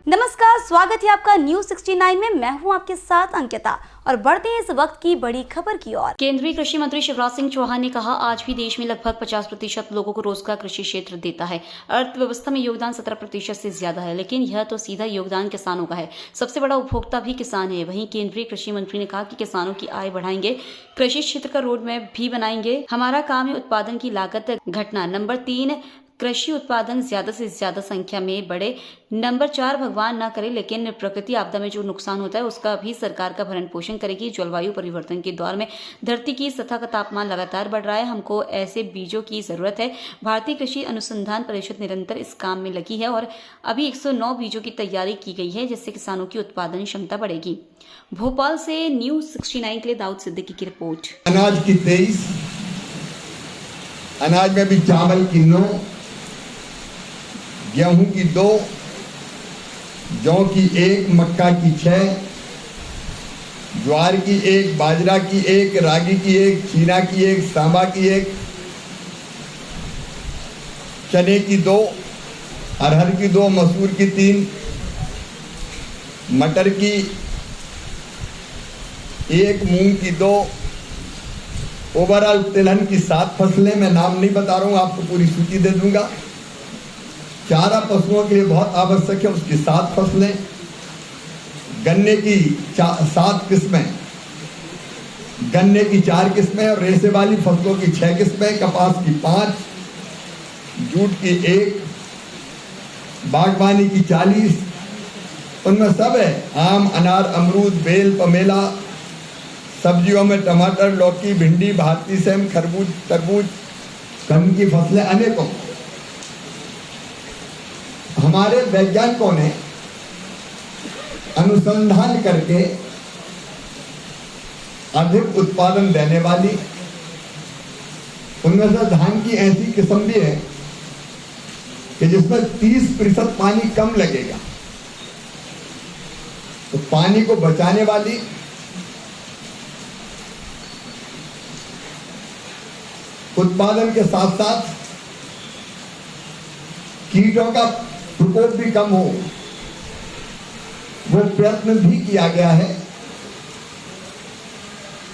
नमस्कार, स्वागत है आपका न्यूज 69 में। मैं हूं आपके साथ अंकिता और बढ़ते हैं इस वक्त की बड़ी खबर की ओर। केंद्रीय कृषि मंत्री शिवराज सिंह चौहान ने कहा, आज भी देश में लगभग 50% लोगों को रोजगार कृषि क्षेत्र देता है। अर्थव्यवस्था में योगदान 17% से ज्यादा है, लेकिन यह तो सीधा योगदान किसानों का है। सबसे बड़ा उपभोक्ता भी किसान है। वहीं केंद्रीय कृषि मंत्री ने कहा कि किसानों की आय बढ़ाएंगे, कृषि क्षेत्र का रोड मैप भी बनाएंगे। हमारा काम है उत्पादन की लागत घटना। नंबर 3, कृषि उत्पादन ज्यादा से ज्यादा संख्या में बढ़े। नंबर 4, भगवान ना करे लेकिन प्रकृति आपदा में जो नुकसान होता है उसका भी सरकार का भरण पोषण करेगी। जलवायु परिवर्तन के दौर में धरती की सतह का तापमान लगातार बढ़ रहा है, हमको ऐसे बीजों की जरूरत है। भारतीय कृषि अनुसंधान परिषद निरंतर इस काम में लगी है और अभी 109 बीजों की तैयारी की गई है, जिससे किसानों की उत्पादन क्षमता बढ़ेगी। भोपाल से न्यूज 69 के लिए दाऊद सिद्दीकी की रिपोर्ट। अनाज की 23, अनाज में भी चावल की 9, गेहूं की 2, जौ की 1, मक्का की 6, ज्वार की 1, बाजरा की 1, रागी की 1, चीना की 1, सांबा की 1, चने की 2, अरहर की 2, मसूर की 3, मटर की 1, मूंग की 2। ओवरऑल तिलहन की 7 फसलें। मैं नाम नहीं बता रहा हूं, आपको पूरी सूची दे दूंगा। चारा पशुओं के लिए बहुत आवश्यक है, उसकी 7 फसलें। गन्ने की 7 किस्में, गन्ने की 4 किस्में और रेशे वाली फसलों की 6 किस्में। कपास की 5, जूट की 1, बागवानी की 40। उनमें सब है आम, अनार, अमरूद, बेल, पमेला। सब्जियों में टमाटर, लौकी, भिंडी, भारतीय सेम, खरबूज, तरबूज, गन्ने की फसलें अनेकों। हमारे वैज्ञानिकों ने अनुसंधान करके अधिक उत्पादन देने वाली, उनमें से धान की ऐसी किस्म भी है कि जिसमें 30% पानी कम लगेगा, तो पानी को बचाने वाली, उत्पादन के साथ साथ कीटों का प्रकोप भी कम हो, वो प्रयत्न भी किया गया है।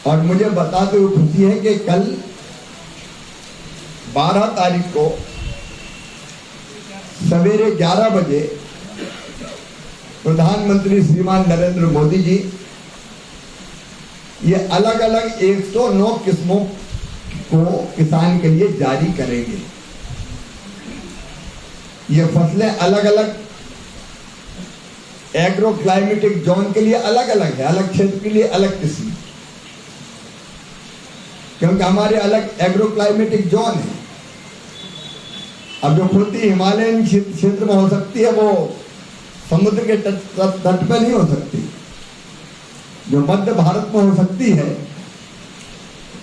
और मुझे बताते हुए खुशी है कि कल 12 तारीख को सवेरे 11 बजे प्रधानमंत्री श्रीमान नरेंद्र मोदी जी ये अलग अलग 109 किस्मों को किसान के लिए जारी करेंगे। ये फसलें अलग अलग एग्रो क्लाइमेटिक जोन के लिए अलग अलग है, अलग क्षेत्र के लिए अलग किस्म, क्योंकि हमारे अलग एग्रो क्लाइमेटिक जोन है। अब जो खेती हिमालयन क्षेत्र में हो सकती है वो समुद्र के तट पर नहीं हो सकती। जो मध्य भारत में हो सकती है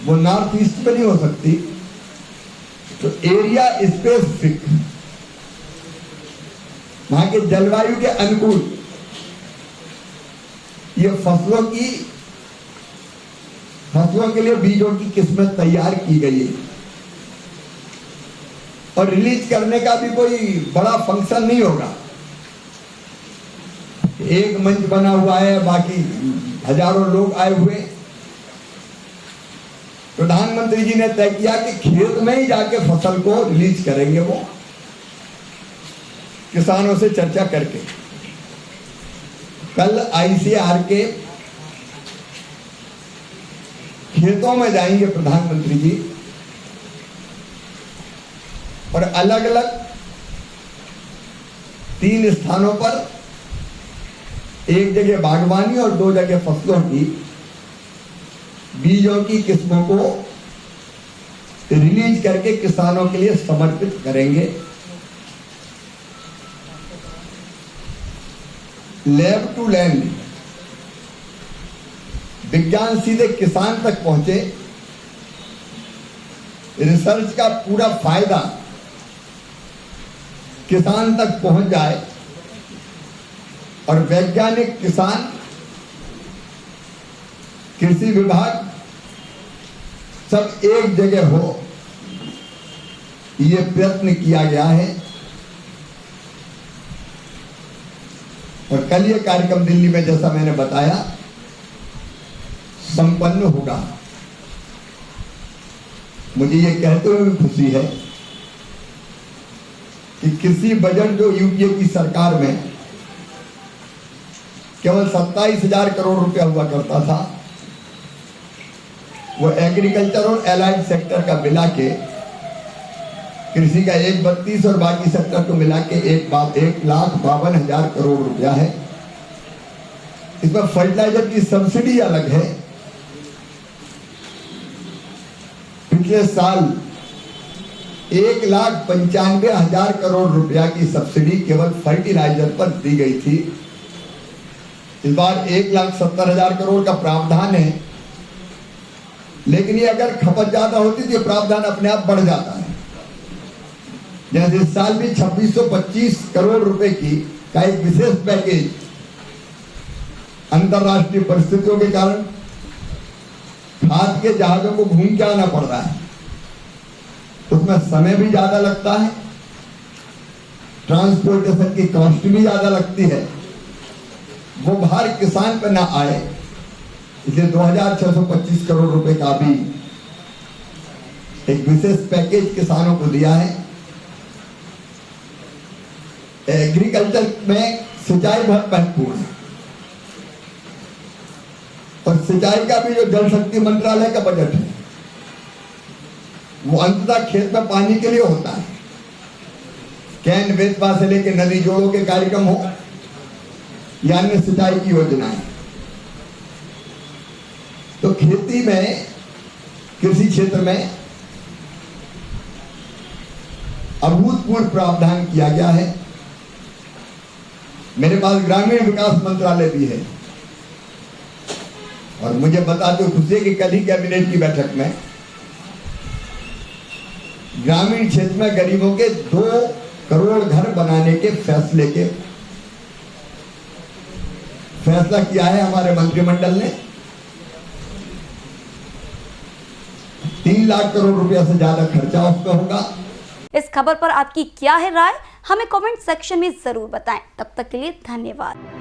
वो नॉर्थ ईस्ट में नहीं हो सकती। तो एरिया स्पेसिफिक, वहां के जलवायु के अनुकूल ये फसलों के लिए बीजों की किस्में तैयार की गई है। और रिलीज करने का भी कोई बड़ा फंक्शन नहीं होगा। एक मंच बना हुआ है, बाकी हजारों लोग आए हुए। प्रधानमंत्री जी ने तय किया कि खेत में ही जाके फसल को रिलीज करेंगे, वो किसानों से चर्चा करके। कल आईसीआर के खेतों में जाएंगे प्रधानमंत्री जी और अलग अलग 3 स्थानों पर, एक जगह बागवानी और 2 जगह फसलों की बीजों की किस्मों को रिलीज करके किसानों के लिए समर्पित करेंगे। लैब टू लैंड, विज्ञान सीधे किसान तक पहुंचे, रिसर्च का पूरा फायदा किसान तक पहुंच जाए और वैज्ञानिक, किसान, कृषि विभाग सब एक जगह हो, ये प्रयत्न किया गया है। और कल ये कार्यक्रम दिल्ली में जैसा मैंने बताया संपन्न होगा। मुझे ये कहते हुए खुशी है कि कृषि बजट जो यूपीए की सरकार में केवल 27,000 करोड़ रुपया हुआ करता था, वो एग्रीकल्चर और एलाइड सेक्टर का मिला के कृषि का 132 और बाकी सेक्टर को मिला के 1,52,000 करोड़ रुपया है। इसमें फर्टिलाइजर की सब्सिडी अलग है। पिछले साल 1,95,000 करोड़ रुपया की सब्सिडी केवल फर्टिलाइजर पर दी गई थी। इस बार 1,70,000 करोड़ का प्रावधान है, लेकिन ये अगर खपत ज्यादा होती तो ये प्रावधान अपने आप बढ़ जाता है। जैसे इस साल भी 2625 करोड़ रुपए का एक विशेष पैकेज अंतरराष्ट्रीय परिस्थितियों के कारण खाद के जहाजों को घूम के आना पड़ रहा है, उसमें समय भी ज्यादा लगता है, ट्रांसपोर्टेशन की कॉस्ट भी ज्यादा लगती है, वो भार किसान पर ना आए, इसलिए 2,625 करोड़ रुपए का भी एक विशेष पैकेज किसानों को दिया है। एग्रीकल्चर में सिंचाई बहुत महत्वपूर्ण है और सिंचाई का भी जो जल शक्ति मंत्रालय का बजट है वो अंततः खेत में पानी के लिए होता है। कैन बेतवा से लेकर नदी जोड़ों के कार्यक्रम हो या अन्य सिंचाई की योजनाएं, तो खेती में कृषि क्षेत्र में अभूतपूर्व प्रावधान किया गया है। मेरे पास ग्रामीण विकास मंत्रालय भी है और मुझे बताते हुए खुशी है कि कल ही कैबिनेट की बैठक में ग्रामीण क्षेत्र में गरीबों के 2 करोड़ घर बनाने के फैसला किया है हमारे मंत्रिमंडल ने। 3 लाख करोड़ रुपया से ज्यादा खर्चा उसका होगा। इस खबर पर आपकी क्या है राय, हमें कमेंट सेक्शन में जरूर बताएं। तब तक के लिए धन्यवाद।